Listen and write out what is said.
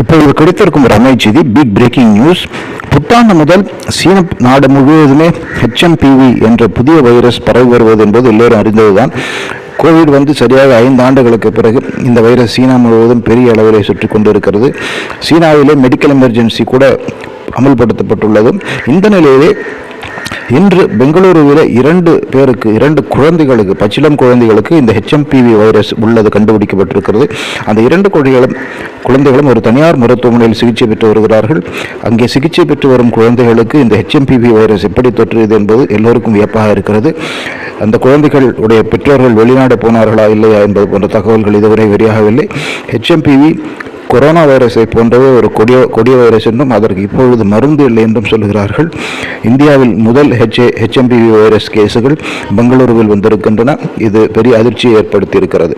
இப்பொழுது கிடைத்திருக்கும் ஒரு அமைச்செய்தி, பிக் பிரேக்கிங் நியூஸ். புத்தாண்டு முதல் சீன நாடு முழுவதுமே HMPV என்ற புதிய வைரஸ் பரவி வருவது என்பது எல்லோரும் அறிந்ததுதான். கோவிட் சரியாக 5 ஆண்டுகளுக்கு பிறகு இந்த வைரஸ் சீனா முழுவதும் பெரிய அளவிலே சுற்றி கொண்டு இருக்கிறது. சீனாவிலே மெடிக்கல் எமர்ஜென்சி கூட அமல்படுத்தப்பட்டுள்ளது. இந்த நிலையிலே இன்று பெங்களூருவில் 2 குழந்தைகளுக்கு, பச்சிளம் குழந்தைகளுக்கு இந்த HMPV வைரஸ் உள்ளது கண்டுபிடிக்கப்பட்டிருக்கிறது. அந்த 2 குழந்தைகளும் ஒரு தனியார் மருத்துவமனையில் சிகிச்சை பெற்று வருகிறார்கள். அங்கே சிகிச்சை பெற்று வரும் குழந்தைகளுக்கு இந்த HMPV வைரஸ் எப்படி தொற்றியது என்பது எல்லோருக்கும் வியப்பாக இருக்கிறது. அந்த குழந்தைகளுடைய பெற்றோர்கள் வெளிநாடு போனார்களா இல்லையா என்பது போன்ற தகவல்கள் இதுவரை வெளியாகவில்லை. HMPV கொரோனா வைரஸை போன்றவே ஒரு கொடிய வைரஸ் என்றும் அதற்கு இப்பொழுது மருந்து இல்லை என்றும் சொல்கிறார்கள். இந்தியாவில் முதல் HMPV வைரஸ் கேஸுகள் பெங்களூருவில் வந்திருக்கின்றன. இது பெரிய அதிர்ச்சியை ஏற்படுத்தி இருக்கிறது.